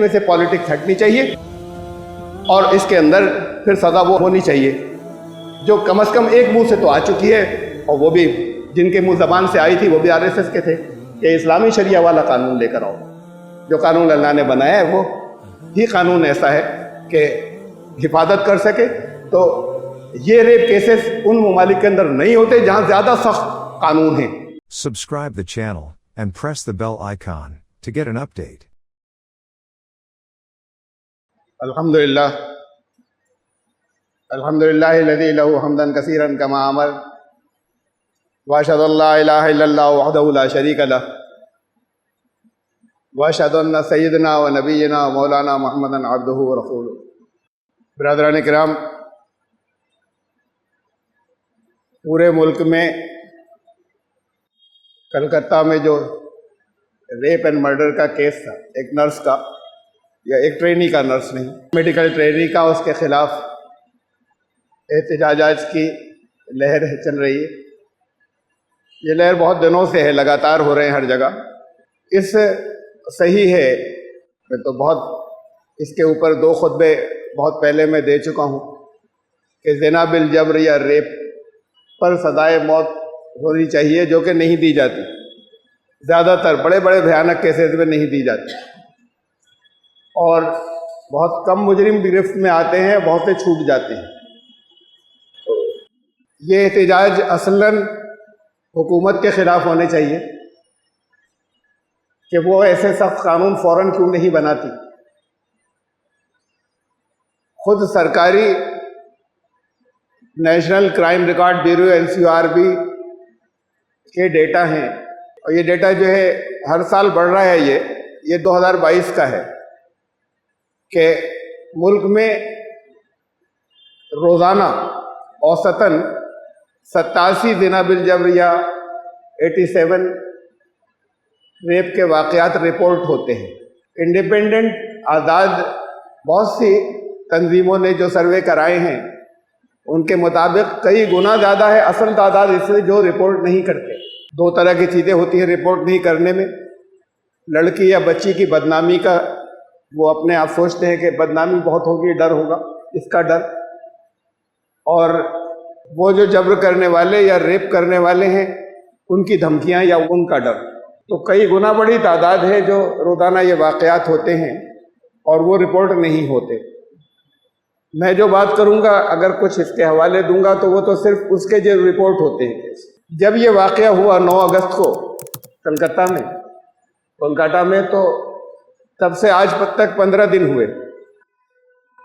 इसमें से पॉलिटिक्स हटनी चाहिए और इसके अंदर फिर सज़ा वो होनी चाहिए जो कम से कम एक मुंह से तो आ चुकी है, और वो भी जिनके मुंह ज़बान से आई थी वो भी आरएसएस के थे कि इस्लामी शरिया वाला कानून लेकर आओ। जो कानून अल्लाह ने बनाया है वो ही कानून ऐसा है कि हिफाजत कर सके। तो ये रेप केसेस उन ममालिक के अंदर नहीं होते जहाँ ज़्यादा सख्त कानून हैं। Subscribe the channel and press the bell icon to get an update. अल्हम्दुलिल्लाह अल्हम्दुलिल्लाहिल्लज़ी लहू हम्दन कसीरन कमा अमर व अशहदु अल्ला इलाहा इल्लल्लाहु वहदहु ला शरीका लह व अशहदु अन्ना सय्यदना व नबियना व मौलाना मुहम्मदन अब्दुहु व रसूलुहु। बिरादरान किराम, पूरे मुल्क में कलकत्ता में जो रेप एंड मर्डर का केस था, एक नर्स का, या एक ट्रेनी का, नर्स नहीं, मेडिकल ट्रेनी का, उसके खिलाफ एहतजाजात की लहर चल रही है। ये लहर बहुत दिनों से है, लगातार हो रहे हैं हर जगह। इस सही है, मैं तो बहुत इसके ऊपर 2 खुतबे बहुत पहले मैं दे चुका हूँ कि ज़िना बिल जबर या रेप पर सज़ाए मौत होनी चाहिए, जो कि नहीं दी जाती। ज़्यादातर बड़े बड़े भयानक केसेस में नहीं दी जाती और बहुत कम मुजरिम गिरफ्त में आते हैं, बहुत से छूट जाते हैं। ये एहतजाज असलन हुकूमत के ख़िलाफ़ होने चाहिए कि वो ऐसे सख्त कानून फ़ौरन क्यों नहीं बनाती। खुद सरकारी national crime record bureau NCRB के डेटा हैं, और ये डेटा जो है हर साल बढ़ रहा है। ये 2022 का है कि मुल्क में रोज़ाना औसतन 87 ज़िना बिल जबर या 87 रेप के वाक़यात रिपोर्ट होते हैं। इंडिपेंडेंट आज़ाद बहुत सी तंजीमों ने जो सर्वे कराए हैं उनके मुताबिक कई गुना ज़्यादा है असल तादाद इससे जो रिपोर्ट नहीं करते। 2 तरह की चीज़ें होती हैं रिपोर्ट नहीं करने में। लड़की या बच्ची की बदनामी का वो अपने आप सोचते हैं कि बदनामी बहुत होगी, डर होगा, इसका डर। और वो जो जबर करने वाले या रेप करने वाले हैं उनकी धमकियां या उनका डर। तो कई गुना बड़ी तादाद है जो रोज़ाना ये वाक़यात होते हैं और वो रिपोर्ट नहीं होते। मैं जो बात करूंगा, अगर कुछ इसके हवाले दूंगा तो वो तो सिर्फ उसके जो रिपोर्ट होते हैं। जब ये वाक़या हुआ 9 अगस्त को कोलकाता में, तो तब से आज तक 15 दिन हुए।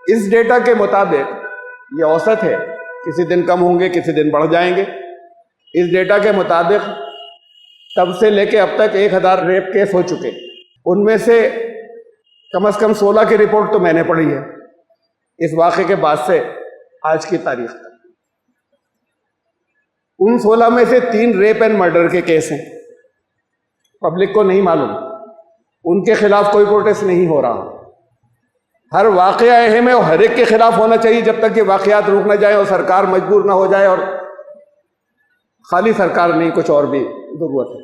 इस डेटा के मुताबिक ये औसत है, किसी दिन कम होंगे, किसी दिन बढ़ जाएंगे। इस डेटा के मुताबिक तब से लेके अब तक 1000 रेप केस हो चुके। उनमें से कम 16 की रिपोर्ट तो मैंने पढ़ी है इस वाक़े के बाद से आज की तारीख तक। उन 16 में से 3 रेप एंड मर्डर के केस हैं। पब्लिक को नहीं मालूम, उनके खिलाफ कोई प्रोटेस्ट नहीं हो रहा। हर वाक़या अहम है और हर एक के खिलाफ होना चाहिए जब तक ये वाक़यात रुक ना जाए और सरकार मजबूर ना हो जाए। और खाली सरकार नहीं, कुछ और भी जरूरत है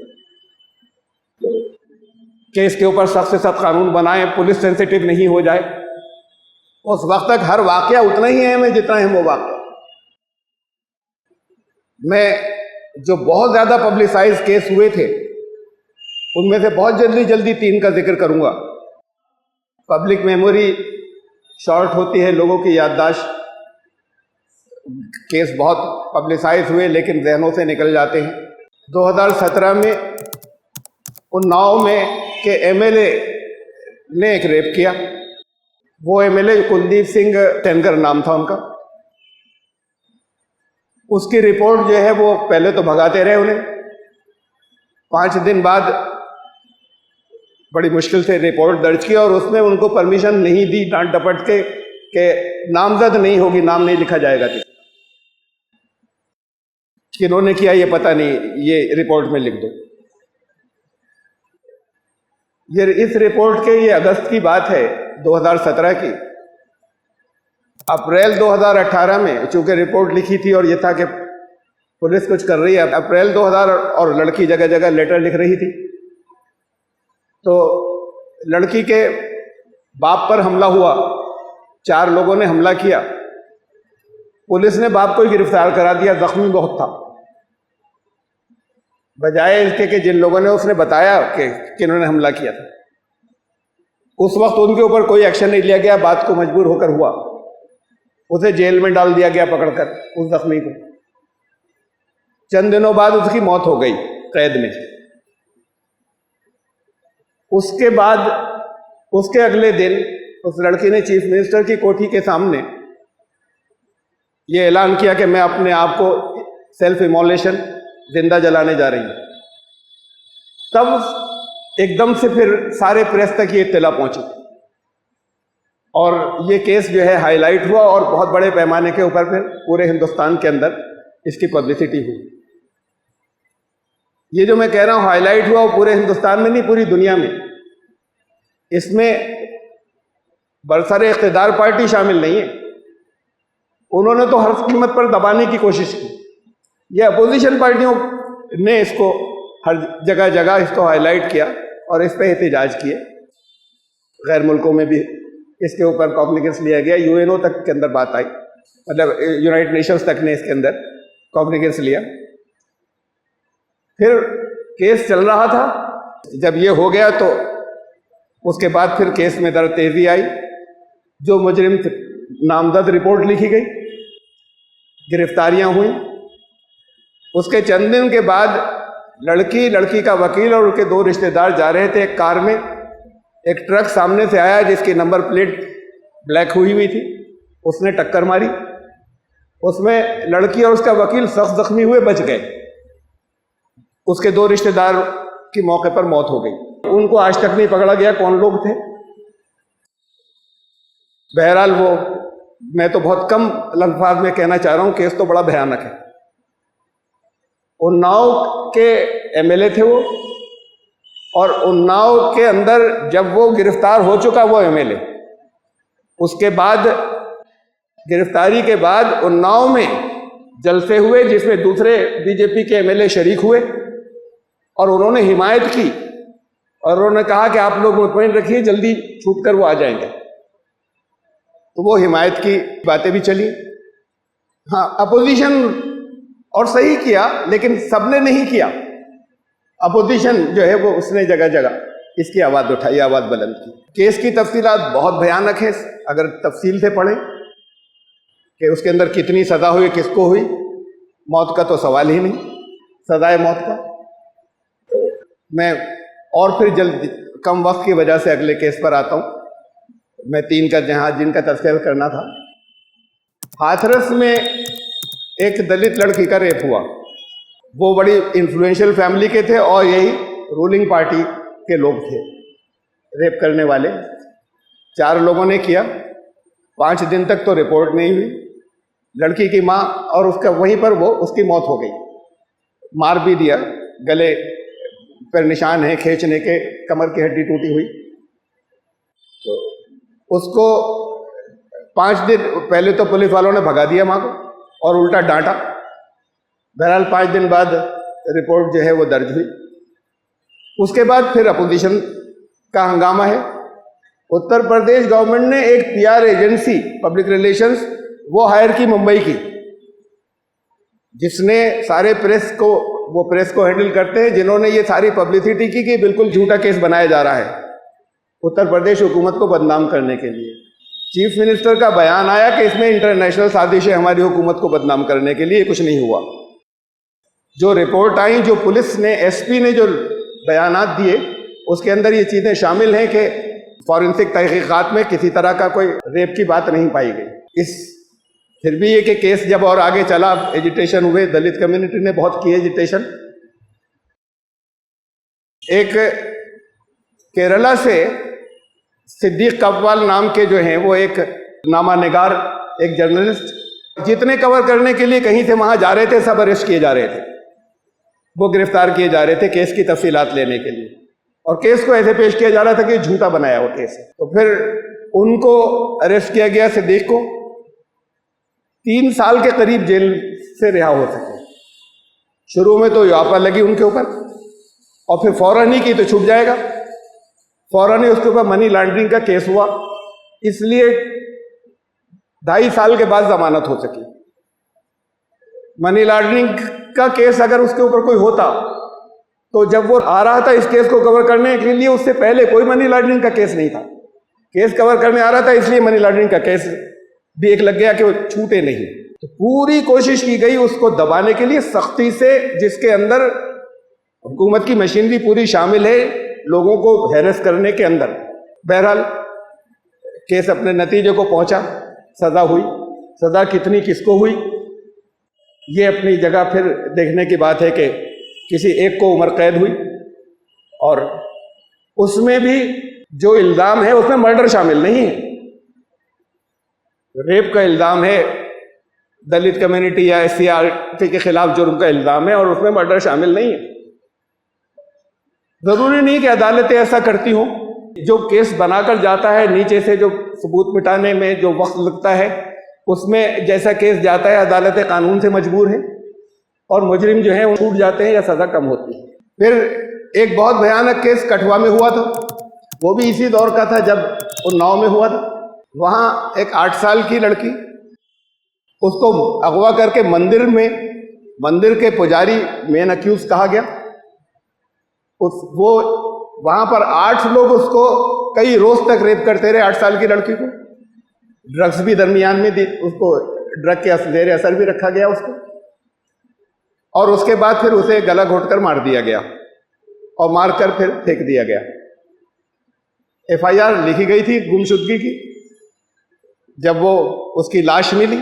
कि इसके ऊपर सख्त से सख्त कानून बनाएं, पुलिस सेंसिटिव नहीं हो जाए। उस वक्त तक हर वाक़या उतना ही अहम है जितना अहम वो वाक़या। मैं जो बहुत ज़्यादा पब्लिसाइज केस हुए थे उनमें से बहुत जल्दी 3 का जिक्र करूंगा। पब्लिक मेमोरी शॉर्ट होती है, लोगों की याददाश्त। केस बहुत पब्लिसाइज हुए लेकिन जहनों से निकल जाते हैं। 2017 में उन्नाव में के MLA ने एक रेप किया। वो MLA कुलदीप सिंह सेनगर नाम था उनका। उसकी रिपोर्ट जो है वो पहले तो भगाते रहे उन्हें। 5 दिन बाद बड़ी मुश्किल से रिपोर्ट दर्ज की और उसमें उनको परमिशन नहीं दी, डांट डपट के नामजद नहीं होगी, नाम नहीं लिखा जाएगा। किन्होंने किया ये पता नहीं, ये रिपोर्ट में लिख दो। ये इस रिपोर्ट के ये अगस्त की बात है 2017 की। अप्रैल 2018 में चूंकि रिपोर्ट लिखी थी और ये था कि पुलिस कुछ कर रही है, अप्रैल 2000 और लड़की जगह जगह लेटर लिख रही थी। तो लड़की के बाप पर हमला हुआ, 4 लोगों ने हमला किया, पुलिस ने बाप को ही गिरफ्तार करा दिया, जख्मी बहुत था, बजाय इसके कि जिन लोगों ने उसने बताया कि किन्होंने हमला किया था। उस वक्त उनके ऊपर कोई एक्शन नहीं लिया गया, बात को मजबूर होकर हुआ, उसे जेल में डाल दिया गया पकड़कर, उस जख्मी को। चंद दिनों बाद उसकी मौत हो गई कैद में। उसके बाद उसके अगले दिन उस लड़की ने चीफ मिनिस्टर की कोठी के सामने ये ऐलान किया कि मैं अपने आप को सेल्फ इमोलेशन, जिंदा जलाने जा रही हूं। तब एकदम से फिर सारे प्रेस तक ये इत्तला पहुंची और ये केस जो है हाईलाइट हुआ और बहुत बड़े पैमाने के ऊपर फिर पूरे हिंदुस्तान के अंदर इसकी पब्लिसिटी हुई। ये जो मैं कह रहा हूं हाईलाइट हुआ, वो पूरे हिंदुस्तान में नहीं, पूरी दुनिया में। इसमें बरसरे इख्तिदार पार्टी शामिल नहीं है, उन्होंने तो हर कीमत पर दबाने की कोशिश की। ये अपोजिशन पार्टियों ने इसको हर जगह जगह इसको हाईलाइट किया और इस पर एहतजाज किए। गैर मुल्कों में भी इसके ऊपर कॉग्निजेंस लिया गया, यूएनओ तक के अंदर बात आई, मतलब यूनाइटेड नेशंस तक ने इसके अंदर कॉग्निजेंस लिया। फिर केस चल रहा था, जब ये हो गया तो उसके बाद फिर केस में दर तेजी आई, जो मुजरिम नामजद रिपोर्ट लिखी गई, गिरफ्तारियां हुई। उसके चंद दिन के बाद लड़की का वकील और उनके 2 रिश्तेदार जा रहे थे एक कार में, एक ट्रक सामने से आया जिसकी नंबर प्लेट ब्लैक हुई थी, उसने टक्कर मारी, उसमें लड़की और उसका वकील सख्त जख्मी हुए, बच गए। उसके 2 रिश्तेदार की मौके पर मौत हो गई। उनको आज तक नहीं पकड़ा गया कौन लोग थे। बहरहाल वो, मैं तो बहुत कम अल्फाज में कहना चाह रहा हूं, केस तो बड़ा भयानक है। उन्नाव के एमएलए थे वो, और उन्नाव के अंदर जब वो गिरफ्तार हो चुका वो एमएलए, उसके बाद गिरफ्तारी के बाद उन्नाव में जलसे हुए जिसमें दूसरे बीजेपी के एमएलए शरीक हुए और उन्होंने हिमायत की और उन्होंने कहा कि आप लोग मुतमईन रखिए, जल्दी छूट कर वो आ जाएंगे। तो वो हिमायत की बातें भी चली। हाँ, अपोजिशन और सही किया, लेकिन सबने नहीं किया। अपोजिशन जो है वो उसने जगह जगह इसकी आवाज़ उठाई, आवाज़ बुलंद की। केस की तफसीलात बहुत भयानक है, अगर तफसील से पढ़ें कि उसके अंदर कितनी सज़ा हुई, किसको हुई। मौत का तो सवाल ही नहीं, सज़ाए मौत का। मैं और फिर जल्द, कम वक्त की वजह से अगले केस पर आता हूँ। मैं 3 का जिनका तस्करा करना था। हाथरस में एक दलित लड़की का रेप हुआ। वो बड़ी इन्फ्लुएंशियल फैमिली के थे और यही रूलिंग पार्टी के लोग थे रेप करने वाले। 4 लोगों ने किया। 5 दिन तक तो रिपोर्ट नहीं हुई। लड़की की माँ और उसका वहीं पर वो उसकी मौत हो गई। मार भी दिया, गले पर निशान है खींचने के, कमर की हड्डी टूटी हुई। तो उसको 5 दिन पहले तो पुलिस वालों ने भगा दिया माँ को और उल्टा डांटा। बहरहाल 5 दिन बाद रिपोर्ट जो है वो दर्ज हुई। उसके बाद फिर अपोजिशन का हंगामा है। उत्तर प्रदेश गवर्नमेंट ने एक पीआर एजेंसी, पब्लिक रिलेशंस, वो हायर की मुंबई की, जिसने सारे प्रेस को हैंडल करते हैं, जिन्होंने ये सारी पब्लिसिटी की कि बिल्कुल झूठा केस बनाया जा रहा है उत्तर प्रदेश हुकूमत को बदनाम करने के लिए। चीफ मिनिस्टर का बयान आया कि इसमें इंटरनेशनल साजिश है हमारी हुकूमत को बदनाम करने के लिए, कुछ नहीं हुआ। जो रिपोर्ट आई, जो पुलिस ने, एसपी ने जो बयानात दिए, उसके अंदर ये चीज़ें शामिल हैं कि फॉरेंसिक तहकीकात में किसी तरह का कोई रेप की बात नहीं पाई गई। फिर भी ये कि केस जब और आगे चला, एजिटेशन हुए, दलित कम्युनिटी ने बहुत की एजिटेशन। एक केरला से सिद्दीक कव्वाल नाम के जो हैं, वो एक नामा निगार, एक जर्नलिस्ट, जितने कवर करने के लिए कहीं से वहां जा रहे थे, सब अरेस्ट किए जा रहे थे, वो गिरफ्तार किए जा रहे थे केस की तफसीलात लेने के लिए। और केस को ऐसे पेश किया जा रहा था कि झूठा बनाया हुआ केस है। तो फिर उनको अरेस्ट किया गया, सिद्दीक को 3 साल के करीब जेल से रिहा हो सके। शुरू में तो याफा लगी उनके ऊपर और फिर फौरन ही की तो छूट जाएगा, फौरन ही उसके ऊपर मनी लॉन्ड्रिंग का केस हुआ, इसलिए 2.5 साल के बाद जमानत हो सकी। मनी लॉन्ड्रिंग का केस अगर उसके ऊपर कोई होता तो जब वो आ रहा था इस केस को कवर करने के लिए, उससे पहले कोई मनी लॉन्ड्रिंग का केस नहीं था। केस कवर करने आ रहा था, इसलिए मनी लॉन्ड्रिंग का केस भी एक लग गया कि वो छूटे नहीं। तो पूरी कोशिश की गई उसको दबाने के लिए सख्ती से, जिसके अंदर हुकूमत की मशीनरी पूरी शामिल है लोगों को हैरेस करने के अंदर। बहरहाल केस अपने नतीजे को पहुंचा, सजा हुई। सजा कितनी किसको हुई ये अपनी जगह फिर देखने की बात है कि किसी एक को उम्र कैद हुई, और उसमें भी जो इल्जाम है उसमें मर्डर शामिल नहीं है। रेप का इल्जाम है, दलित कम्युनिटी या SC/RT के खिलाफ जुर्म का इल्जाम है, और उसमें मर्डर शामिल नहीं है। जरूरी नहीं कि अदालतें ऐसा करती हों। जो केस बनाकर जाता है नीचे से, जो सबूत मिटाने में जो वक्त लगता है, उसमें जैसा केस जाता है अदालतें कानून से मजबूर हैं, और मुजरिम जो है वो छूट जाते हैं या सजा कम होती है। फिर एक बहुत भयानक केस कठुआ में हुआ था, वो भी इसी दौर का था जब उन्नाव में हुआ था। वहाँ एक 8 साल की लड़की, उसको अगवा करके मंदिर के पुजारी मेन अक्यूज कहा गया। वो वहाँ पर 8 लोग उसको कई रोज तक रेप करते रहे, 8 साल की लड़की को। ड्रग्स भी दरमियान में दी उसको, ड्रग के जेर असर भी रखा गया उसको, और उसके बाद फिर उसे गला घोटकर मार दिया गया, और मारकर फिर फेंक दिया गया। FIR लिखी गई थी गुमशुदगी की। जब वो उसकी लाश मिली,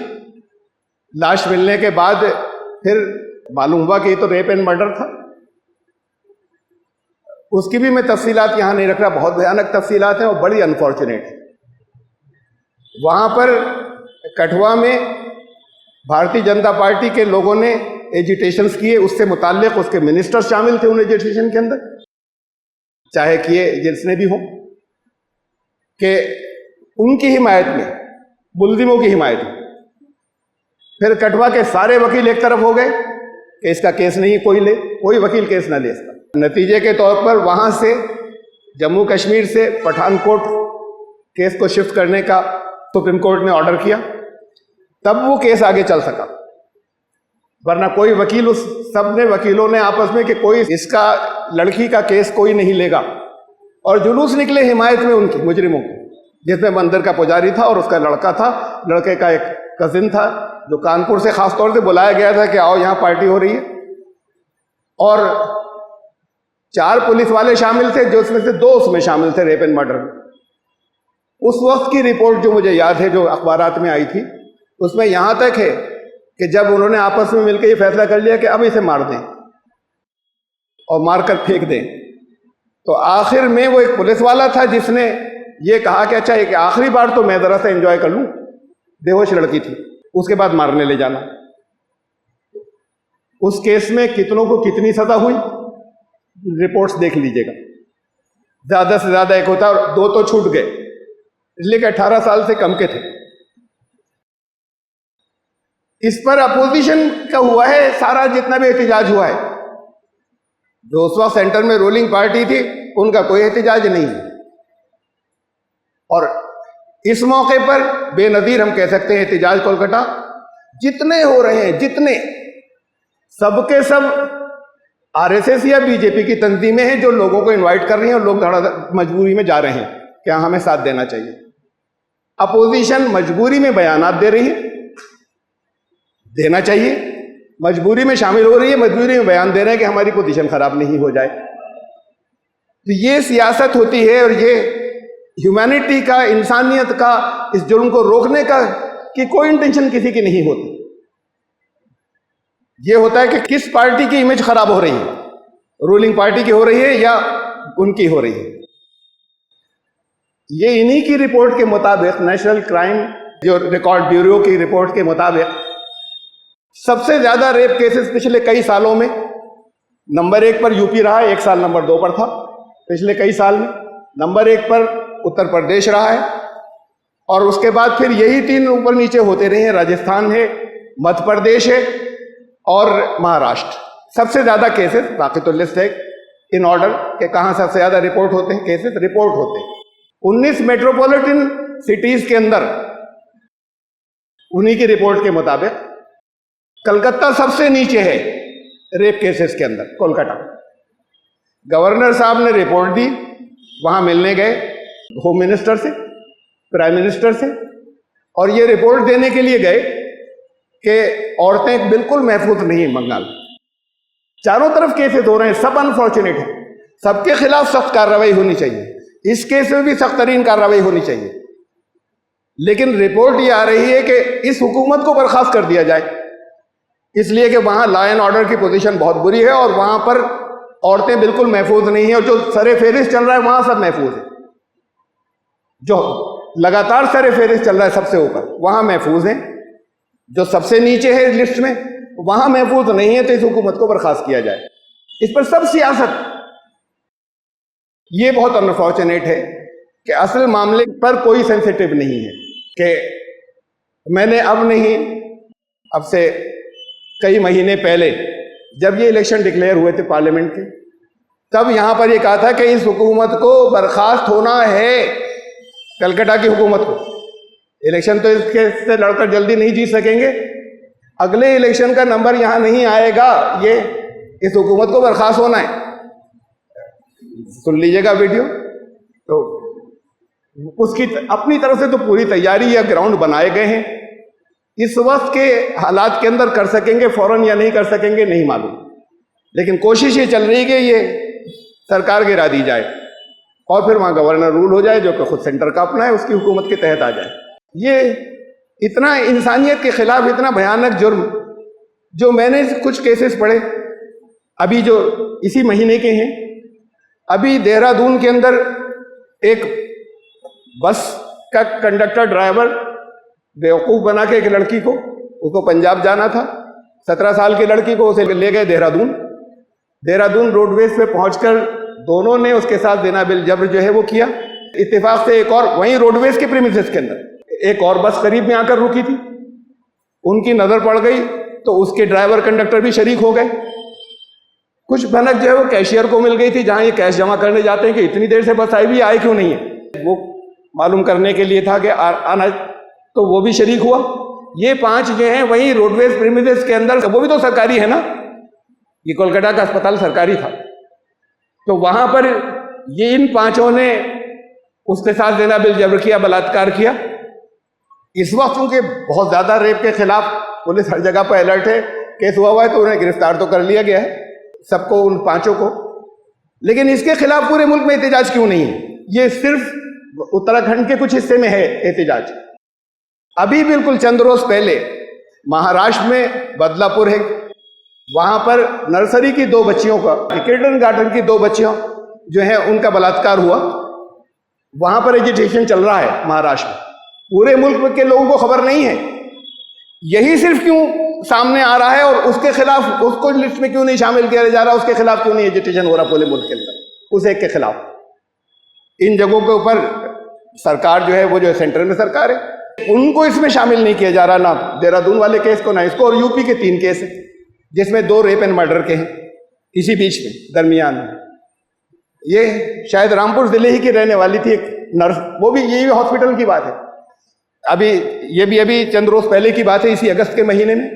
लाश मिलने के बाद फिर मालूम हुआ कि ये तो रेप एंड मर्डर था। उसकी भी मैं तफसीलात यहां नहीं रख रहा, बहुत भयानक तफसीलात हैं और बड़ी अनफॉर्चुनेट है। वहां पर कठुआ में भारतीय जनता पार्टी के लोगों ने एजिटेशंस किए, उससे मुताल्लिक उसके मिनिस्टर शामिल थे उन एजिटेशन के अंदर, चाहे किए जिसने भी हो, कि उनकी हिमायत में, मुलजिमों की हिमायत में। फिर कठुआ के सारे वकील एक तरफ हो गए कि इसका केस नहीं कोई ले, कोई वकील केस ना ले इसका। नतीजे के तौर पर वहां से जम्मू कश्मीर से पठानकोट केस को शिफ्ट करने का सुप्रीम कोर्ट ने ऑर्डर किया, तब वो केस आगे चल सका। वरना कोई वकील, उस सब ने वकीलों ने आपस में कि कोई इसका लड़की का केस कोई नहीं लेगा, और जुलूस निकले हिमायत में उनकी मुजरिमों की, जिसमें मंदिर का पुजारी था और उसका लड़का था, लड़के का एक कजिन था जो कानपुर से खास तौर से बुलाया गया था कि आओ यहां पार्टी हो रही है, और 4 पुलिस वाले शामिल थे, जो उसमें से 2 उसमें शामिल थे रेप एंड मर्डर में। उस वक्त की रिपोर्ट जो मुझे याद है, जो अखबारात में आई थी, उसमें यहां तक है कि जब उन्होंने आपस में मिलकर ये फैसला कर लिया कि अब इसे मार दें और मारकर फेंक दें, तो आखिर में वो एक पुलिस वाला था जिसने ये कहा कि अच्छा एक आखिरी बार तो मैं जरा सा एंजॉय कर लूं, बेहोश लड़की थी, उसके बाद मारने ले जाना। उस केस में कितनों को कितनी सजा हुई रिपोर्ट्स देख लीजिएगा। ज्यादा से ज्यादा एक होता और 2 तो छूट गए, इसलिए कि 18 साल से कम के थे। इस पर अपोजिशन का हुआ है सारा, जितना भी एहतजाज हुआ है। जो उस वक्त सेंटर में रूलिंग पार्टी थी उनका कोई एहतजाज नहीं है, और इस मौके पर बेनजीर हम कह सकते हैं एहतजाज कोलकाता जितने हो रहे हैं, जितने सबके सब RSS या बीजेपी की तंजीमें हैं जो लोगों को इनवाइट कर रही हैं, और लोग मजबूरी में जा रहे हैं कि हमें साथ देना चाहिए। अपोजिशन मजबूरी में बयानात दे रही है, देना चाहिए, मजबूरी में शामिल हो रही है, मजबूरी में बयान दे रहे हैं कि हमारी पोजीशन खराब नहीं हो जाए। तो ये सियासत होती है, और ये ह्यूमैनिटी का, इंसानियत का, इस जुर्म को रोकने का की कोई इंटेंशन किसी की नहीं होती। ये होता है कि किस पार्टी की इमेज खराब हो रही है, रूलिंग पार्टी की हो रही है या उनकी हो रही है। ये इन्हीं की रिपोर्ट के मुताबिक, नेशनल क्राइम जो रिकॉर्ड ब्यूरो की रिपोर्ट के मुताबिक, सबसे ज्यादा रेप केसेस पिछले कई सालों में नंबर 1 पर यूपी रहा है, 1 साल नंबर 2 पर था पिछले कई साल में। नंबर 1 पर उत्तर प्रदेश रहा है, और उसके बाद फिर यही 3 ऊपर नीचे होते रहे हैं, राजस्थान है, मध्य प्रदेश है और महाराष्ट्र। सबसे ज्यादा केसेस, बाकी तो लिस्ट है, इन ऑर्डर के कहाँ सबसे ज़्यादा रिपोर्ट होते हैं, केसेस रिपोर्ट होते हैं। 19 मेट्रोपॉलिटन सिटीज़ के अंदर उन्हीं की रिपोर्ट के मुताबिक कलकत्ता सबसे नीचे है रेप केसेस के अंदर, कोलकाता। गवर्नर साहब ने रिपोर्ट दी, वहाँ मिलने गए होम मिनिस्टर से, प्राइम मिनिस्टर से, और ये रिपोर्ट देने के लिए गए कि औरतें बिल्कुल महफूज नहीं है बंगाल। चारों तरफ केसेस हो रहे हैं, सब अनफॉर्चुनेट है, सबके खिलाफ सख्त कार्रवाई होनी चाहिए, इस केस में भी सख्त तरीन कार्रवाई होनी चाहिए। लेकिन रिपोर्ट ये आ रही है कि इस हुकूमत को बर्खास्त कर दिया जाए, इसलिए कि वहां लॉ एंड ऑर्डर की पोजीशन बहुत बुरी है और वहां पर औरतें बिल्कुल महफूज नहीं है, और जो सरे फेरिस्त चल रहा है वहां सब महफूज है, जो लगातार सरे फेरिस्त चल रहा है सबसे ऊपर वहां महफूज है, जो सबसे नीचे है लिस्ट में वहां महफूज नहीं है। तो इस हुकूमत को बर्खास्त किया जाए, इस पर सब सियासत। ये बहुत अनफॉर्चुनेट है कि असल मामले पर कोई सेंसिटिव नहीं है। कि मैंने अब नहीं, अब से कई महीने पहले जब ये इलेक्शन डिक्लेयर हुए थे पार्लियामेंट के, तब यहां पर ये कहा था कि इस हुकूमत को बर्खास्त होना है, कलकत्ता की हुकूमत को। इलेक्शन तो इसके से लड़कर जल्दी नहीं जीत सकेंगे, अगले इलेक्शन का नंबर यहां नहीं आएगा, ये इस हुकूमत को बर्खास्त होना है। सुन लीजिएगा वीडियो। तो उसकी अपनी तरफ से तो पूरी तैयारी या ग्राउंड बनाए गए हैं, इस वक्त के हालात के अंदर कर सकेंगे फौरन या नहीं कर सकेंगे नहीं मालूम, लेकिन कोशिश ये चल रही है कि ये सरकार गिरा दी जाए और फिर वहां गवर्नर रूल हो जाए, जो कि खुद सेंटर का अपना है, उसकी हुकूमत के तहत आ जाए। ये इतना इंसानियत के खिलाफ इतना भयानक जुर्म, जो मैंने कुछ केसेस पढ़े अभी जो इसी महीने के हैं। अभी देहरादून के अंदर एक बस का कंडक्टर ड्राइवर बेवकूफ़ बना के एक लड़की को, उसको पंजाब जाना था, 17 साल की लड़की को उसे ले गए देहरादून रोडवेज पे पहुंचकर दोनों ने उसके साथ बिना बिल जब्र जो है वो किया। इत्तेफाक से एक और वहीं रोडवेज के प्रीमिसेस के अंदर एक और बस करीब में आकर रुकी थी, उनकी नजर पड़ गई तो उसके ड्राइवर कंडक्टर भी शरीक हो गए। कुछ भनक जो है वो कैशियर को मिल गई थी, जहां ये कैश जमा करने जाते हैं कि इतनी देर से बस आई भी, आई क्यों नहीं है, वो मालूम करने के लिए था कि आना, तो वो भी शरीक हुआ। ये 5 जो हैं वहीं रोडवेज प्रीमिसेस के अंदर, वो भी तो सरकारी है ना, ये कोलकाता का अस्पताल सरकारी था, तो वहां पर ये इन 5 ने उसके साथ देना बिल जबर किया, बलात्कार किया। इस वक्त उनके बहुत ज्यादा रेप के खिलाफ पुलिस हर जगह पर अलर्ट है, केस हुआ है तो उन्हें गिरफ्तार तो कर लिया गया है सबको, उन 5 को। लेकिन इसके खिलाफ पूरे मुल्क में एहतजाज क्यों नहीं है? ये सिर्फ उत्तराखंड के कुछ हिस्से में है एहतजाज। अभी बिल्कुल चंद रोज पहले महाराष्ट्र में बदलापुर है, वहां पर नर्सरी की 2 बच्चियों का, किंडरगार्टन की 2 बच्चियों जो है उनका बलात्कार हुआ। वहां पर एजिटेशन चल रहा है महाराष्ट्र में, पूरे मुल्क के लोगों को खबर नहीं है। यही सिर्फ क्यों सामने आ रहा है और उसके खिलाफ, उसको लिस्ट में क्यों नहीं शामिल किया जा रहा, उसके खिलाफ क्यों नहीं एजिटेशन हो रहा पूरे मुल्क के अंदर, उस एक के खिलाफ? इन जगहों के ऊपर सरकार जो है वो जो सेंटर में सरकार है, उनको इसमें शामिल नहीं किया जा रहा, ना देहरादून वाले केस को ना इसको। और यूपी के 3 केस हैं जिसमें 2 रेप एंड मर्डर के हैं इसी बीच में दरमियान में। ये शायद रामपुर जिले ही की रहने वाली थी एक नर्स, वो भी यही हॉस्पिटल की बात है। अभी ये भी अभी चंद रोज पहले की बात है, इसी अगस्त के महीने में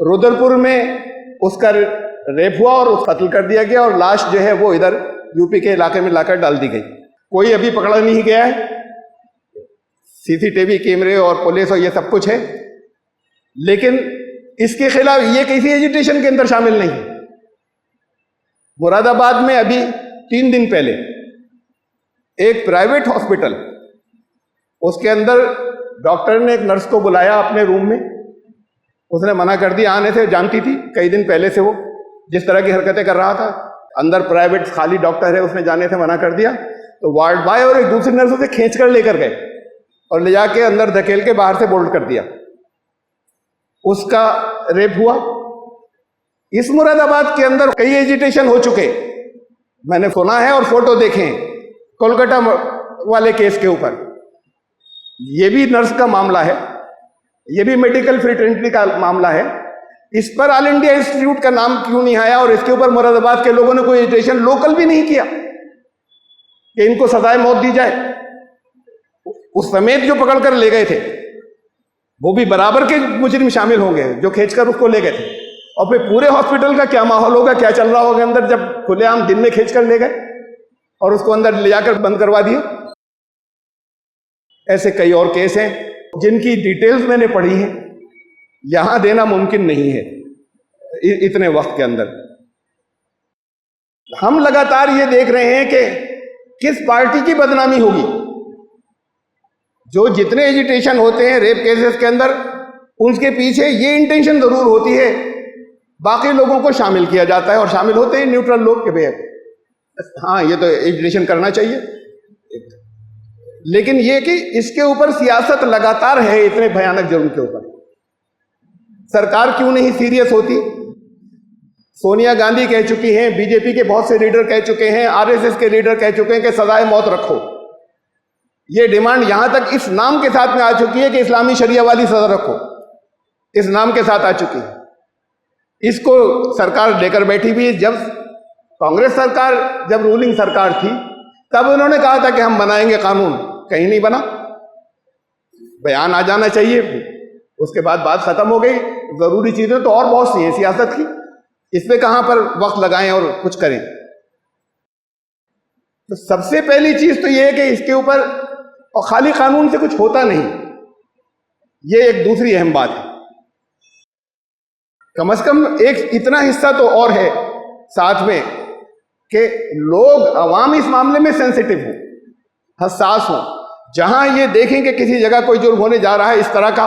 रुद्रपुर में उसका रेप हुआ और उसका कत्ल कर दिया गया और लाश जो है वो इधर यूपी के इलाके में लाकर डाल दी गई। कोई अभी पकड़ा नहीं गया है, सीसीटीवी कैमरे और पुलिस और ये सब कुछ है, लेकिन इसके खिलाफ ये किसी एजिटेशन के अंदर शामिल नहीं है। मुरादाबाद में अभी 3 दिन पहले एक प्राइवेट हॉस्पिटल, उसके अंदर डॉक्टर ने एक नर्स को बुलाया अपने रूम में, उसने मना कर दिया आने से, जानती थी कई दिन पहले से वो जिस तरह की हरकतें कर रहा था। अंदर प्राइवेट खाली डॉक्टर है, उसने जाने से मना कर दिया। तो वार्ड बॉय और एक दूसरी नर्स उसे खींच कर लेकर गए और ले जाके अंदर धकेल के बाहर से बोल्ट कर दिया। उसका रेप हुआ। इस मुरादाबाद के अंदर कई एजिटेशन हो चुके, मैंने सुना है और फोटो देखे हैं कोलकाता वाले केस के ऊपर। ये भी नर्स का मामला है, ये भी मेडिकल फ्रेटर्निटी का मामला है, इस पर ऑल इंडिया इंस्टीट्यूट का नाम क्यों नहीं आया और इसके ऊपर मुरादाबाद के लोगों ने कोई एजिटेशन लोकल भी नहीं किया कि इनको सजाए मौत दी जाए? उस समेत जो पकड़कर ले गए थे वो भी बराबर के मुजरिम शामिल होंगे जो खींचकर उसको ले गए थे। और फिर पूरे हॉस्पिटल का क्या माहौल होगा, क्या चल रहा होगा अंदर, जब खुलेआम दिन में खींचकर ले गए और उसको अंदर ले जाकर बंद करवा दिया। ऐसे कई और केस हैं जिनकी डिटेल्स मैंने पढ़ी हैं, यहां देना मुमकिन नहीं है इतने वक्त के अंदर। हम लगातार ये देख रहे हैं कि किस पार्टी की बदनामी होगी। जो जितने एजिटेशन होते हैं रेप केसेस के अंदर, उनके पीछे ये इंटेंशन जरूर होती है, बाकी लोगों को शामिल किया जाता है और शामिल होते हैं न्यूट्रल लोग के भैया हाँ ये तो एजिटेशन करना चाहिए, लेकिन ये कि इसके ऊपर सियासत लगातार है इतने भयानक जुर्म के ऊपर। सरकार क्यों नहीं सीरियस होती? सोनिया गांधी कह चुकी हैं, बीजेपी के बहुत से लीडर कह चुके हैं, आरएसएस के लीडर कह चुके हैं कि सजाए मौत रखो। ये डिमांड यहां तक इस नाम के साथ में आ चुकी है कि इस्लामी शरिया वाली सजा रखो, इस नाम के साथ आ चुकी है। इसको सरकार लेकर बैठी हुई है। जब कांग्रेस सरकार, जब रूलिंग सरकार थी, तब उन्होंने कहा था कि हम बनाएंगे कानून, कहीं नहीं बना। बयान आ जाना चाहिए, उसके बाद बात खत्म हो गई। जरूरी चीजें तो और बहुत सी हैं सियासत की, इस पे कहां पर वक्त लगाएं और कुछ करें। तो सबसे पहली चीज तो यह है कि इसके ऊपर, और खाली कानून से कुछ होता नहीं, ये एक दूसरी अहम बात है। कम से कम एक इतना हिस्सा तो और है साथ में कि लोग, अवाम इस मामले में सेंसिटिव हो, हसास हो। जहां ये देखें कि किसी जगह कोई जुर्म होने जा रहा है इस तरह का,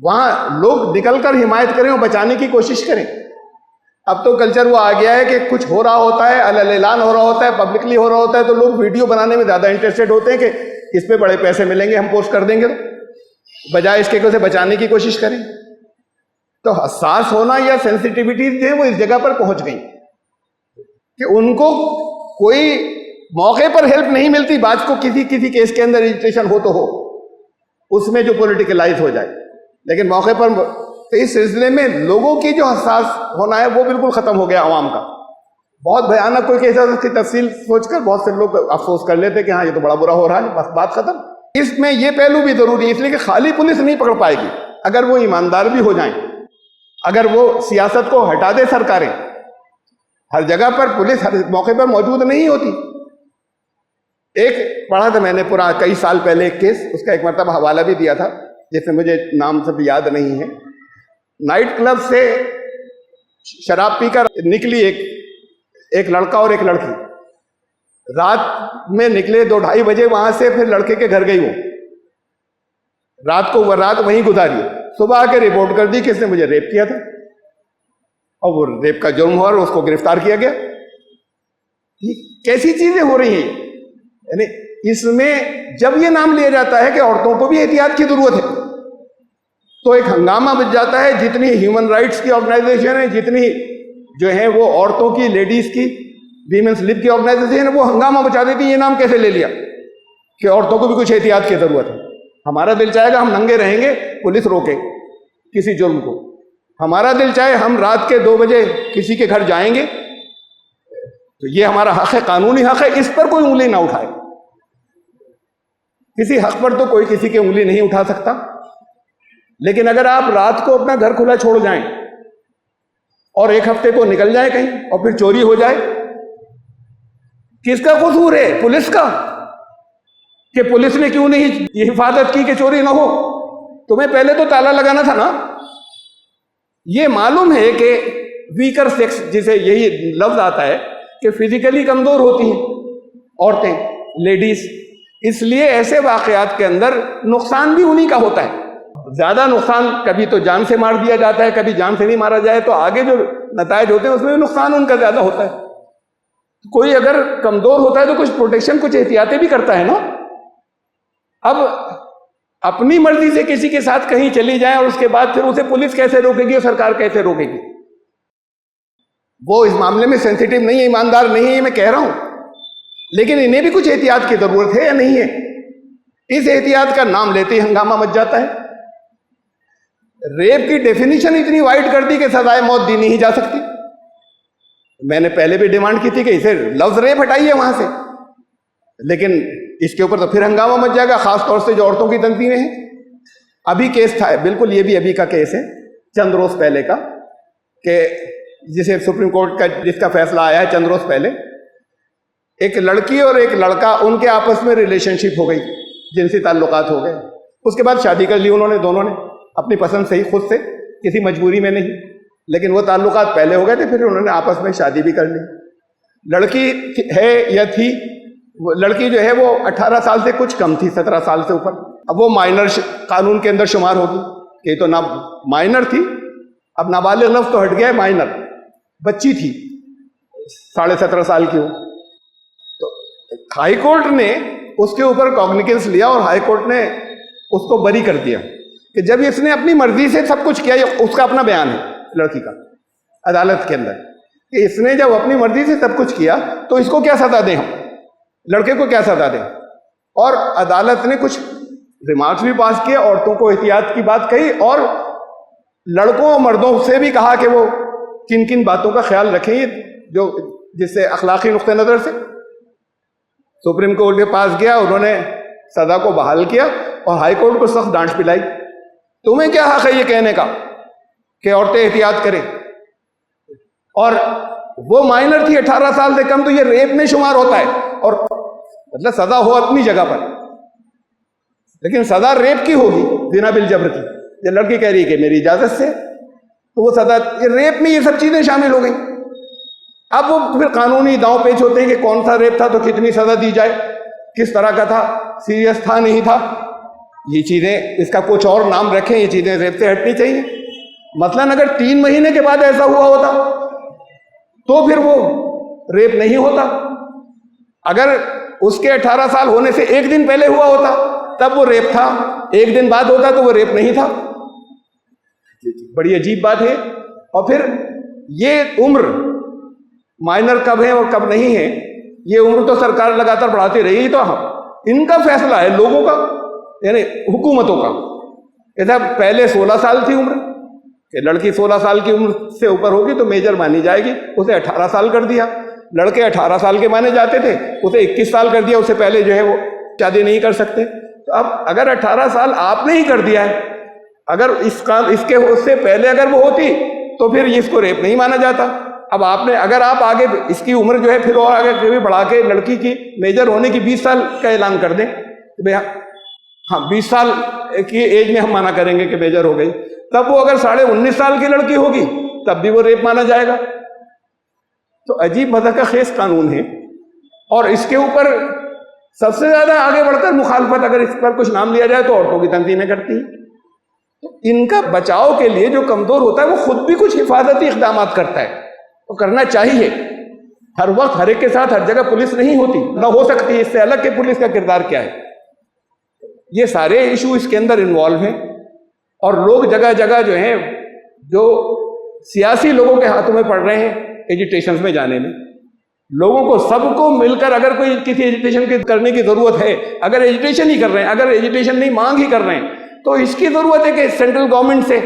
वहां लोग निकलकर हिमायत करें और बचाने की कोशिश करें। अब तो कल्चर वो आ गया है कि कुछ हो रहा होता है, अलग-ऐलान हो रहा होता है, पब्लिकली हो रहा होता है, तो लोग वीडियो बनाने में ज्यादा इंटरेस्टेड होते हैं कि इस पे बड़े पैसे मिलेंगे, हम पोस्ट कर देंगे, तो बजाय इसके उसे बचाने की कोशिश करें। तो हसास होना या सेंसिटिविटी जो है वो इस जगह पर पहुंच गई कि उनको कोई मौके पर हेल्प नहीं मिलती। बात को किसी केस के अंदर रजिस्ट्रेशन हो तो हो, उसमें जो पॉलिटिकलाइज हो जाए, लेकिन मौके पर। तो इस सिलसिले में लोगों की जो हसास होना है वो बिल्कुल खत्म हो गया आवाम का। बहुत भयानक कोई केस है, उसकी तफसील सोचकर बहुत से लोग अफसोस कर लेते कि हाँ ये तो बड़ा बुरा हो रहा है, बस बात खत्म। इसमें ये पहलू भी जरूरी है, इसलिए कि खाली पुलिस नहीं पकड़ पाएगी। अगर वो ईमानदार भी हो जाएं, अगर वो सियासत को हटा दे सरकारें, हर जगह पर पुलिस हर मौके पर मौजूद नहीं होती। एक पढ़ा था मैंने पूरा कई साल पहले एक केस, उसका एक मरतबा हवाला भी दिया था, जिसमें मुझे नाम सब याद नहीं है। नाइट क्लब से शराब पीकर निकली एक लड़का और एक लड़की, रात में निकले 2-2:30 बजे वहां से, फिर लड़के के घर गई वो, रात वहीं गुजारी। सुबह आके रिपोर्ट कर दी कि इसने मुझे रेप किया था, और वो रेप का जुर्म हुआ और उसको गिरफ्तार किया गया। ये कैसी चीजें हो रही हैं? यानी इसमें जब ये नाम लिया जाता है कि औरतों को भी एहतियात की जरूरत है, तो एक हंगामा बच जाता है। जितनी ह्यूमन राइट्स की ऑर्गेनाइजेशन है, जितनी जो है वो औरतों की, लेडीज की, वीमेंस लिब की ऑर्गेनाइजेशन है, वो हंगामा बचा देती है। ये नाम कैसे ले लिया कि औरतों को भी कुछ एहतियात की जरूरत है। हमारा दिल चाहेगा हम नंगे रहेंगे, पुलिस रोके किसी जुर्म को। हमारा दिल चाहे हम रात के 2 बजे किसी के घर जाएंगे, तो ये हमारा हक है, कानूनी हक है, इस पर कोई उंगली ना उठाए। किसी हक पर तो कोई किसी की उंगली नहीं उठा सकता, लेकिन अगर आप रात को अपना घर खुला छोड़ जाएं और 1 हफ्ते को निकल जाए कहीं और फिर चोरी हो जाए, किसका कसूर है? पुलिस का, कि पुलिस ने क्यों नहीं ये हिफाजत की कि चोरी ना हो? तुम्हें पहले तो ताला लगाना था ना। ये मालूम है कि वीकर सेक्स, जिसे यही लफ्ज आता है, कि फिजिकली कमजोर होती हैं औरतें, लेडीज, इसलिए ऐसे वाकयात के अंदर नुकसान भी उन्हीं का होता है। ज्यादा नुकसान, कभी तो जान से मार दिया जाता है, कभी जान से नहीं मारा जाए तो आगे जो नतायज होते हैं उसमें भी नुकसान उनका ज्यादा होता है। कोई अगर कमजोर होता है तो कुछ प्रोटेक्शन, कुछ एहतियातें भी करता है ना। अब अपनी मर्जी से किसी के साथ कहीं चली जाए और उसके बाद फिर उसे पुलिस कैसे रोकेगी और सरकार कैसे रोकेगी? वो इस मामले में सेंसिटिव नहीं है, ईमानदार नहीं है, मैं कह रहा हूं, लेकिन इन्हें भी कुछ एहतियात की जरूरत है या नहीं है? इस एहतियात का नाम लेते ही हंगामा मच जाता है। रेप की डेफिनेशन इतनी वाइड कर दी कि सजाए मौत दी नहीं जा सकती। मैंने पहले भी डिमांड की थी कि इसे लफ्ज रेप हटाइए वहां से, लेकिन इसके ऊपर तो फिर हंगामा मच जाएगा, खासतौर से जो औरतों की तंजीमें हैं। अभी केस था, बिल्कुल ये भी अभी का केस है, चंद रोज पहले का, कि जिसे सुप्रीम कोर्ट का जिसका फैसला आया है चंद रोज पहले, एक लड़की और एक लड़का, उनके आपस में रिलेशनशिप हो गई, जिनसी ताल्लुकात हो गए। उसके बाद शादी कर ली उन्होंने, दोनों ने अपनी पसंद से ही, खुद से, किसी मजबूरी में नहीं, लेकिन वो ताल्लुकात पहले हो गए थे, फिर उन्होंने आपस में शादी भी कर ली। लड़की है या थी, लड़की जो है वो 18 साल से कुछ कम थी, 17 साल से ऊपर। अब वो माइनर कानून के अंदर शुमार होगी, कि तो ना माइनर थी, अब नाबालिग लफ्ज तो हट गया है, माइनर बच्ची थी, 17.5 साल की हो। तो हाई कोर्ट ने उसके ऊपर कॉग्निजेंस लिया और हाई कोर्ट ने उसको बरी कर दिया कि जब इसने अपनी मर्जी से सब कुछ किया, उसका अपना बयान है लड़की का अदालत के अंदर, कि इसने जब अपनी मर्जी से सब कुछ किया तो इसको क्या सजा दें, हम लड़के को क्या सजा दें। और अदालत ने कुछ रिमार्क्स भी पास किए, औरतों को एहतियात की बात कही, और लड़कों और मर्दों से भी कहा कि वो किन किन बातों का ख्याल रखें जो जिससे अखलाकी नुक्ते नजर से। सुप्रीम कोर्ट के पास गया, उन्होंने सजा को बहाल किया और हाई कोर्ट को सख्त डांट पिलाई। तुम्हें क्या हक है ये कहने का कि औरतें एहतियात करें, और वो माइनर थी 18 साल से कम, तो ये रेप में शुमार होता है। और मतलब सजा हो अपनी जगह पर, लेकिन सजा रेप की होगी, जिना बिल जबर की। ये लड़की कह रही है कि मेरी इजाजत से, तो वो सजा, ये रेप में ये सब चीजें शामिल हो गई। अब वो फिर कानूनी दांव पेच होते हैं कि कौन सा रेप था तो कितनी सजा दी जाए, किस तरह का था, सीरियस था नहीं था, ये चीजें, इसका कुछ और नाम रखें, ये चीजें रेप से हटनी चाहिए। मसलन अगर 3 महीने के बाद ऐसा हुआ होता तो फिर वो रेप नहीं होता। अगर उसके 18 साल होने से 1 दिन पहले हुआ होता तब वो रेप था, 1 दिन बाद होता तो वो रेप नहीं था। बड़ी अजीब बात है। और फिर ये उम्र माइनर कब है और कब नहीं है, ये उम्र तो सरकार लगातार बढ़ाती रही, तो इनका फैसला है, लोगों का, यानी हुकूमतों का। ऐसा पहले 16 साल थी उम्र, कि लड़की 16 साल की उम्र से ऊपर होगी तो मेजर मानी जाएगी, उसे 18 साल कर दिया। लड़के 18 साल के माने जाते थे, उसे 21 साल कर दिया, उससे पहले जो है वो शादी नहीं कर सकते। तो अब अगर 18 साल आपने ही कर दिया है, अगर इसके उससे पहले अगर वो होती तो फिर इसको रेप नहीं माना जाता। अब आपने, अगर आप आगे इसकी उम्र जो है फिर और आगे भी बढ़ा के लड़की की मेजर होने की 20 साल का ऐलान कर दें, भैया हाँ 20 साल की एज में हम माना करेंगे कि मेजर हो गई, तब वो अगर 19.5 साल की लड़की होगी तब भी वो रेप माना जाएगा। तो अजीब मज़ा का खेस कानून है। और इसके ऊपर सबसे ज्यादा आगे बढ़कर मुखालफत, अगर इस पर कुछ नाम लिया जाए तो औरतों की तंजीमें करती हैं। तो इनका बचाव के लिए जो कमजोर होता है वो खुद भी कुछ हिफाजती इक़दाम करता है, तो करना चाहिए। हर वक्त हर एक के साथ हर जगह पुलिस नहीं होती, ना हो सकती है, इससे अलग के पुलिस का किरदार क्या है। ये सारे इशू इसके अंदर इन्वॉल्व हैं। और लोग जगह जगह जो हैं, जो सियासी लोगों के हाथों में पड़ रहे हैं एजुटेशन में जाने में, लोगों को सबको मिलकर अगर कोई किसी एजुटेशन करने की जरूरत है, अगर एजुटेशन ही कर रहे हैं, अगर एजुटेशन नहीं मांग ही कर रहे हैं, तो इसकी जरूरत है कि सेंट्रल गवर्नमेंट से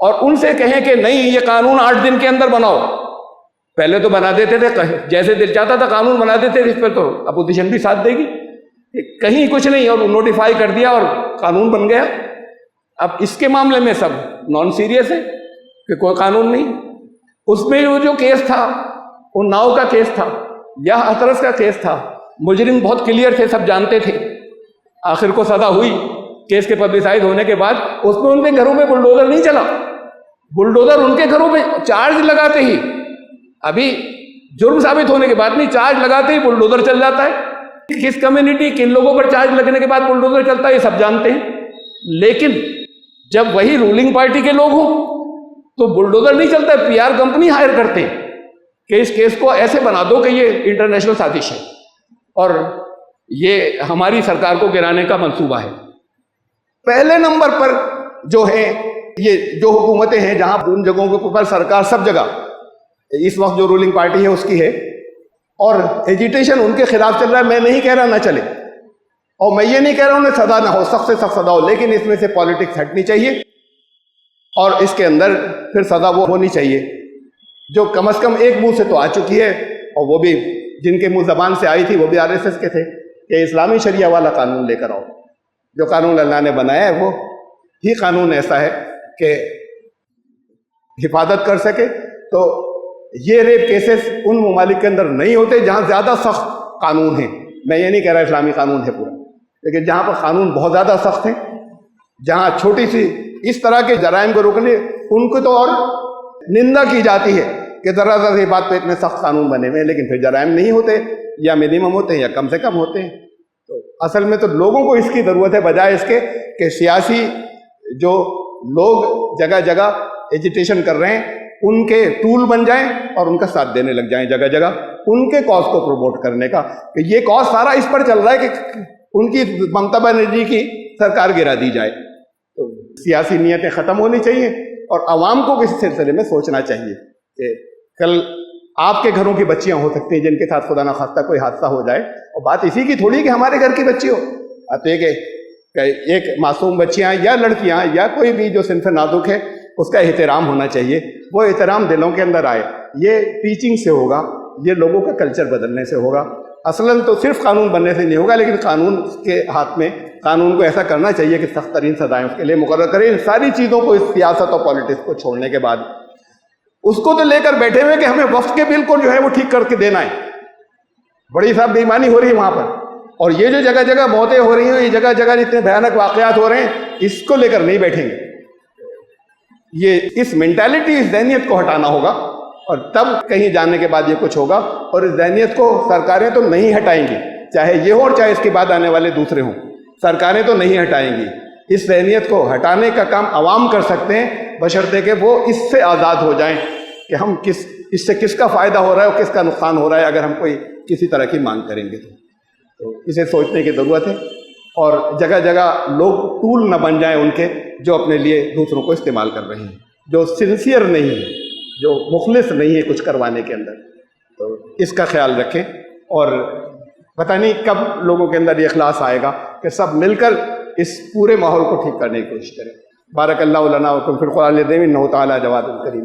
और उनसे कहें कि नहीं ये कानून 8 दिन के अंदर बनाओ। पहले तो बना देते थे, जैसे दिल चाहता था कानून बना देते थे, इस पर तो अपोजिशन भी साथ देगी, कहीं कुछ नहीं, और नोटिफाई कर दिया और कानून बन गया। अब इसके मामले में सब नॉन सीरियस है कि कोई कानून नहीं। उसमें वो जो केस था, वो नाव का केस था या हथरस का केस था, मुजरिम बहुत क्लियर थे, सब जानते थे। आखिर को सजा हुई केस के पब्लिसाइज होने के बाद, उसमें उनके घरों में बुलडोजर नहीं चला, बुलडोजर उनके घरों में चार्ज लगाते ही, अभी जुर्म साबित होने के बाद नहीं, चार्ज लगाते ही बुलडोजर चल जाता है। किस कम्युनिटी, किन लोगों पर चार्ज लगने के बाद बुलडोजर चलता है ये सब जानते हैं। लेकिन जब वही रूलिंग पार्टी के लोग हों तो बुलडोजर नहीं चलता, पीआर कंपनी हायर करते हैं कि इस केस को ऐसे बना दो कि ये इंटरनेशनल साजिश है और ये हमारी सरकार को गिराने का मंसूबा है। पहले नंबर पर जो है ये जो हुकूमतें हैं, जहां उन जगहों के ऊपर सरकार सब जगह इस वक्त जो रूलिंग पार्टी है उसकी है, और एजिटेशन उनके खिलाफ चल रहा है। मैं नहीं कह रहा ना चले, और मैं ये नहीं कह रहा हूं सजा ना हो, सख्त से सख्त सजा हो, लेकिन इसमें से पॉलिटिक्स हटनी चाहिए। और इसके अंदर फिर सज़ा वो होनी चाहिए जो कम से कम एक मुंह से तो आ चुकी है, और वो भी जिनके मुंह ज़बान से आई थी वो भी आरएसएस के थे कि इस्लामी शरिया वाला कानून लेकर आओ। जो कानून अल्लाह ने बनाया है वो ही कानून ऐसा है कि हिफाजत कर सके। तो ये रेप केसेस उन ममालिक के अंदर नहीं होते जहाँ ज़्यादा सख्त कानून है। मैं ये नहीं कह रहा इस्लामी कानून है पूरा, लेकिन जहाँ पर कानून बहुत ज़्यादा सख्त हैं, जहाँ छोटी सी इस तरह के जराइम को रोकने उनको तो और निंदा की जाती है कि ज़रा ज़रा सी बात पे इतने सख्त कानून बने हुए हैं, लेकिन फिर जराइम नहीं होते, या मिनिमम होते हैं या कम से कम होते हैं। तो असल में तो लोगों को इसकी ज़रूरत है, बजाय इसके कि सियासी जो लोग जगह जगह एजिटेशन कर रहे हैं उनके टूल बन जाएं और उनका साथ देने लग जाएं जगह जगह, उनके कॉज को प्रमोट करने का कि ये कॉज सारा इस पर चल रहा है कि उनकी ममता बनर्जी की सरकार गिरा दी जाए। तो सियासी नीयतें ख़त्म होनी चाहिए और आवाम को इस सिलसिले में सोचना चाहिए कि कल आपके घरों की बच्चियां हो सकती हैं जिनके साथ खुदा ना खास्ता कोई हादसा हो जाए, और बात इसी की थोड़ी कि हमारे घर की बच्ची हो। अब एक मासूम बच्चियां या लड़कियां या कोई भी जो सिन्फ नाजुक है उसका एहतराम होना चाहिए। वो एहतराम दिलों के अंदर आए, ये टीचिंग से होगा, ये लोगों का कल्चर बदलने से होगा। असलन तो सिर्फ कानून बनने से नहीं होगा, लेकिन कानून के हाथ में कानून को ऐसा करना चाहिए कि सख्त तरीन सजाएं उसके लिए मुकर्रर करें। इन सारी चीज़ों को, इस सियासत और पॉलिटिक्स को छोड़ने के बाद उसको तो लेकर बैठे हुए कि हमें वक्फ के बिल को जो है वो ठीक करके देना है। बड़ी साहब बेईमानी हो रही है वहाँ पर, और ये जो जगह जगह मौतें हो रही हैं, ये जगह जगह इतने भयानक वाक़यात हो रहे हैं, इसको लेकर नहीं बैठेंगे। ये इस मेंटालिटी, इस ज़हनियत को हटाना होगा, और तब कहीं जाने के बाद ये कुछ होगा। और इस ज़हनियत को सरकारें तो नहीं हटाएंगी, चाहे ये हो और चाहे इसके बाद आने वाले दूसरे हों, सरकारें तो नहीं हटाएंगी। इस ज़हनियत को हटाने का काम आवाम कर सकते हैं, बशर्ते कि वो इससे आज़ाद हो जाएं कि हम इससे किसका फ़ायदा हो रहा है और किसका नुकसान हो रहा है अगर हम कोई किसी तरह की मांग करेंगे। तो इसे सोचने की ज़रूरत है, और जगह जगह लोग टूल न बन जाएं उनके जो अपने लिए दूसरों को इस्तेमाल कर रहे हैं, जो सिंसियर नहीं है, जो मुखलिस नहीं है कुछ करवाने के अंदर। तो इसका ख्याल रखें, और पता नहीं कब लोगों के अंदर ये इखलास आएगा कि सब मिलकर इस पूरे माहौल को ठीक करने की कोशिश करें। बारक अल्लाह लना व फिल कुरानिल अज़ीम इन्नहु तआला जवादुल करीम।